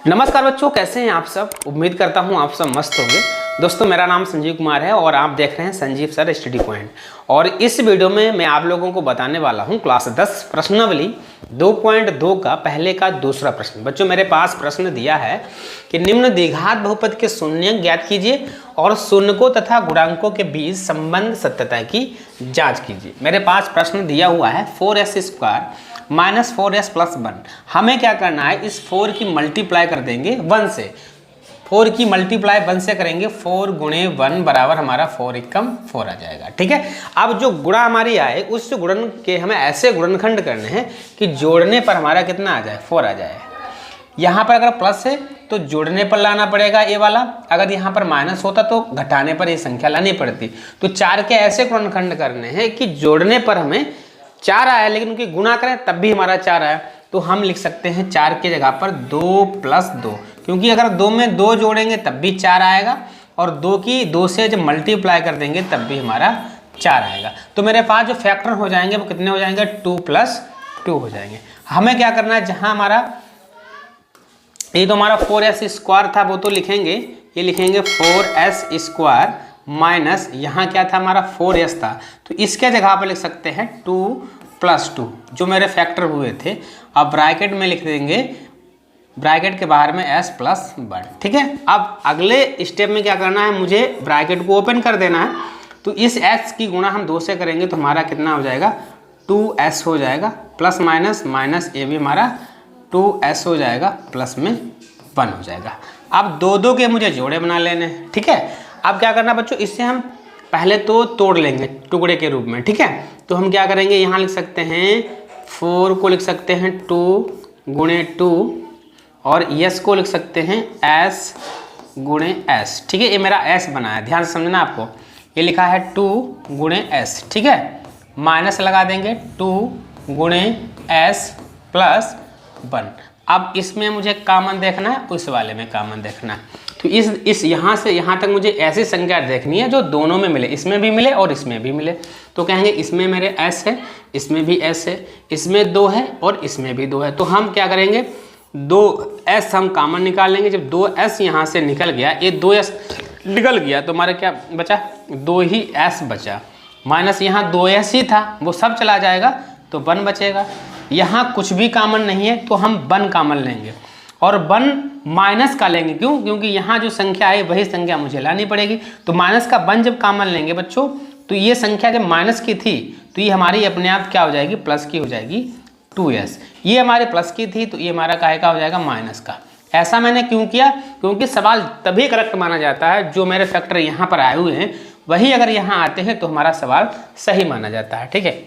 नमस्कार बच्चों, कैसे हैं आप सब। उम्मीद करता हूं आप सब मस्त होंगे। दोस्तों, मेरा नाम संजीव कुमार है और आप देख रहे हैं संजीव सर स्टडी पॉइंट। और इस वीडियो में मैं आप लोगों को बताने वाला हूं क्लास 10 प्रश्नावली 2.2 का पहले का दूसरा प्रश्न। बच्चों, मेरे पास प्रश्न दिया है कि निम्न द्विघात बहुपद के शून्यक ज्ञात कीजिए और शून्यकों तथा गुणांकों के बीच संबंध सत्यता की जाँच कीजिए। मेरे पास प्रश्न दिया हुआ है 4s² माइनस 4s प्लस 1। हमें क्या करना है, इस 4 की मल्टीप्लाई कर देंगे 1 से। 4 की मल्टीप्लाई 1 से करेंगे, 4 गुणे 1 बराबर हमारा 4 एकम 4 आ जाएगा। ठीक है। अब जो गुणा हमारी आए उस गुणन के हमें ऐसे गुणनखंड करने हैं कि जोड़ने पर हमारा कितना आ जाए, 4 आ जाए। यहाँ पर अगर प्लस है तो जोड़ने पर लाना पड़ेगा ये वाला, अगर यहाँ पर माइनस होता तो घटाने पर ये संख्या लानी पड़ती। तो 4 के ऐसे गुणनखंड करने हैं कि जोड़ने पर हमें 4 आया, लेकिन उनकी गुणा करें तब भी हमारा 4 आया। तो हम लिख सकते हैं 4 की जगह पर 2 प्लस 2, क्योंकि अगर 2 में 2 जोड़ेंगे तब भी 4 आएगा और 2 से जब मल्टीप्लाई कर देंगे तब भी हमारा 4 आएगा। तो मेरे पास जो फैक्टर हो जाएंगे वो कितने हो जाएंगे, 2 प्लस 2 हो जाएंगे। हमें क्या करना है, जहां हमारा ये तो हमारा 4s² था वो तो लिखेंगे, ये लिखेंगे 4s² माइनस यहाँ क्या था हमारा 4s था, तो इसके जगह पर लिख सकते हैं 2 प्लस 2 जो मेरे फैक्टर हुए थे। अब ब्रैकेट में लिख देंगे, ब्रैकेट के बाहर में s प्लस 1। ठीक है। अब अगले स्टेप में क्या करना है, मुझे ब्रैकेट को ओपन कर देना है। तो इस s की गुणा हम 2 से करेंगे तो हमारा कितना हो जाएगा, 2s हो जाएगा, प्लस माइनस माइनस ये भी हमारा 2s हो जाएगा, प्लस में 1 हो जाएगा। अब दो के मुझे जोड़े बना लेने हैं। ठीक है। अब क्या करना बच्चों, इससे हम पहले तो तोड़ लेंगे टुकड़े के रूप में। ठीक है। तो हम क्या करेंगे, यहाँ लिख सकते हैं 4 को लिख सकते हैं 2 गुणे 2 और s को लिख सकते हैं s गुणे s। ठीक है। ये मेरा s बना है, ध्यान से समझना आपको। ये लिखा है 2 गुणे s। ठीक है। माइनस लगा देंगे 2 गुणे s प्लस 1। अब इसमें मुझे कॉमन देखना है, उस वाले में कॉमन देखना है। तो इस यहाँ से यहाँ तक मुझे ऐसी संख्या देखनी है जो दोनों में मिले, इसमें भी मिले और इसमें भी मिले। तो कहेंगे इसमें मेरे s है, इसमें भी s है, इसमें 2 है और इसमें भी 2 है। तो हम क्या करेंगे, 2s हम कॉमन निकाल लेंगे। जब 2s यहाँ से निकल गया, ये 2s निकल गया तो हमारा क्या बचा, 2 ही s बचा। माइनस यहाँ 2s ही था, वो सब चला जाएगा तो 1 बचेगा। यहाँ कुछ भी कॉमन नहीं है तो हम 1 कॉमन लेंगे और 1 माइनस का लेंगे। क्यों? क्योंकि यहाँ जो संख्या है वही संख्या मुझे लानी पड़ेगी। तो माइनस का 1 जब कॉमन लेंगे बच्चों, तो ये संख्या जब माइनस की थी तो ये हमारी अपने आप क्या हो जाएगी, प्लस की हो जाएगी 2s। ये हमारे प्लस की थी तो ये हमारा काहे का हो जाएगा, माइनस का। ऐसा मैंने क्यों किया, क्योंकि सवाल तभी करेक्ट माना जाता है जो मेरे फैक्टर यहाँ पर आए हुए हैं वही अगर यहाँ आते हैं तो हमारा सवाल सही माना जाता है। ठीक है।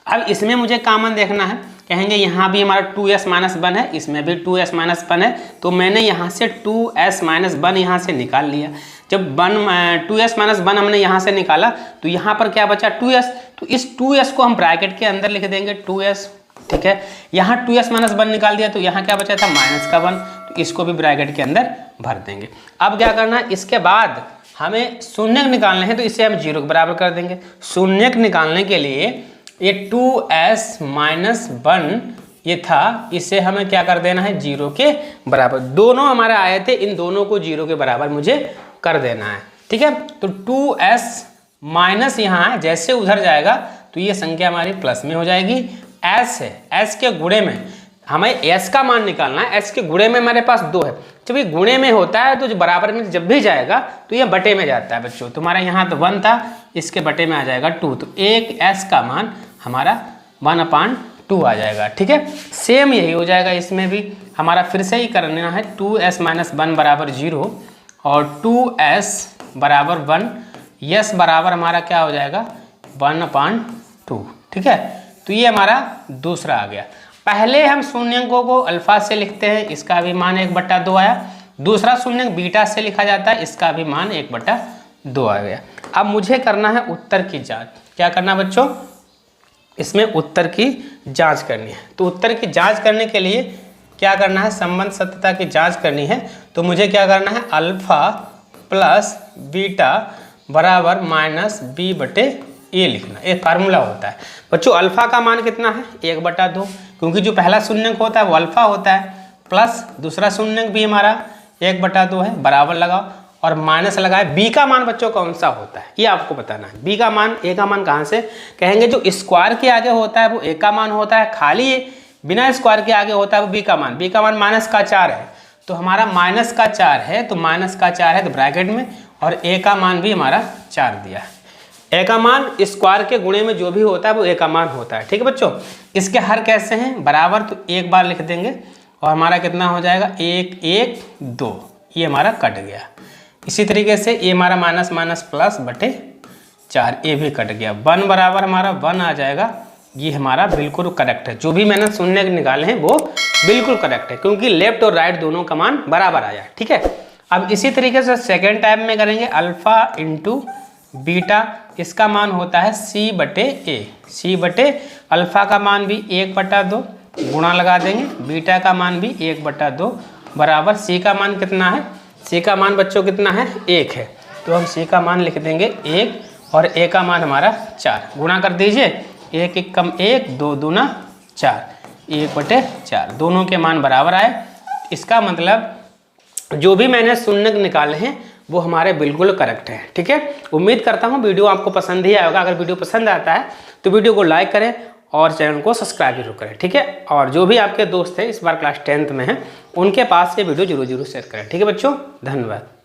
अब इसमें मुझे कॉमन देखना है। कहेंगे यहाँ भी हमारा 2s माइनस 1 है, इसमें भी 2s माइनस 1 है, तो मैंने यहाँ से 2s माइनस 1 यहाँ से निकाल लिया। जब 2s माइनस 1 हमने यहाँ से निकाला तो यहाँ पर क्या बचा, 2s। तो इस 2s को हम ब्रैकेट के अंदर लिख देंगे 2s। ठीक है। यहाँ 2s माइनस 1 निकाल दिया तो यहाँ क्या बचा था, माइनस का 1, तो इसको भी ब्रैकेट के अंदर भर देंगे। अब क्या करना है, इसके बाद हमें शून्यक निकालने हैं तो इसे हम 0 के बराबर कर देंगे। शून्यक निकालने के लिए ये 2s माइनस 1 ये था, इसे हमें क्या कर देना है, 0 के बराबर। दोनों हमारे आए थे, इन दोनों को 0 के बराबर मुझे कर देना है। ठीक है। तो 2s माइनस यहाँ है, जैसे उधर जाएगा तो ये संख्या हमारी प्लस में हो जाएगी। s है, s के गुणे में हमें s का मान निकालना है। s के गुणे में हमारे पास 2 है। जब ये गुणे में होता है तो जो बराबर में जब भी जाएगा तो ये बटे में जाता है बच्चों। तुम्हारा यहाँ तो 1 था, इसके बटे में आ जाएगा 2, तो एक s का मान हमारा 1/2 आ जाएगा। ठीक है। सेम यही हो जाएगा इसमें भी। हमारा फिर से ही करना है, 2s माइनस 1 बराबर 0 और 2s बराबर 1, s बराबर हमारा क्या हो जाएगा, 1/2। ठीक है। तो ये हमारा दूसरा आ गया। पहले हम शून्यकों को अल्फा से लिखते हैं, इसका भी मान 1/2 आया। दूसरा शून्यक बीटा से लिखा जाता है, इसका भी मान 1/2 आ गया। अब मुझे करना है उत्तर की जांच। क्या करना बच्चों, इसमें उत्तर की जांच करनी है। तो उत्तर की जांच करने के लिए क्या करना है, संबंध सत्यता की जांच करनी है। तो मुझे क्या करना है, अल्फा प्लस बीटा बराबर माइनस b/a लिखना। ये फार्मूला होता है बच्चों। अल्फा का मान कितना है, 1/2, क्योंकि जो पहला शून्यक होता है वो अल्फा होता है। प्लस दूसरा शून्य भी हमारा 1/2 है, बराबर लगाओ और माइनस लगाए। बी का मान बच्चों कौन सा होता है ये आपको बताना है। बी का मान, ए का मान कहाँ से कहेंगे, जो स्क्वायर के आगे होता है वो ए का मान होता है, खाली बिना स्क्वायर के आगे होता है वो बी का मान। बी का मान -4 है, तो हमारा -4 है, तो -4 है तो ब्रैकेट में, और ए का मान भी हमारा 4 दिया है। ए का मान स्क्वायर के गुणे में जो भी होता है वो ए का मान होता है। ठीक है बच्चों, इसके हर कैसे हैं, बराबर, तो एक बार लिख देंगे और हमारा कितना हो जाएगा 1 1 2, ये हमारा कट गया। इसी तरीके से ये हमारा माइनस माइनस प्लस बटे 4, ये भी कट गया। 1 बराबर हमारा 1 आ जाएगा। ये हमारा बिल्कुल करेक्ट है, जो भी मैंने शून्य निकाले हैं वो बिल्कुल करेक्ट है, क्योंकि लेफ्ट और राइट दोनों का मान बराबर आया है। ठीक है, अब इसी तरीके से सेकेंड टाइप में करेंगे, अल्फा इंटू बीटा, इसका मान होता है c/a। c/, अल्फा का मान भी 1/2 गुणा लगा देंगे, बीटा का मान भी 1/2 बराबर c का मान कितना है, c का मान बच्चों कितना है 1 है, तो हम c का मान लिख देंगे 1 और a का मान हमारा 4। गुणा कर दीजिए, 1 1 कम 1, 2 दूना 4, 1/4, दोनों के मान बराबर आए। इसका मतलब जो भी मैंने शून्य निकाले हैं वो हमारे बिल्कुल करेक्ट है। ठीक है, उम्मीद करता हूँ वीडियो आपको पसंद ही आएगा। अगर वीडियो पसंद आता है तो वीडियो को लाइक करें और चैनल को सब्सक्राइब जरूर करें। ठीक है, और जो भी आपके दोस्त हैं इस बार क्लास 10th में हैं उनके पास ये वीडियो जरूर शेयर करें। ठीक है बच्चों, धन्यवाद।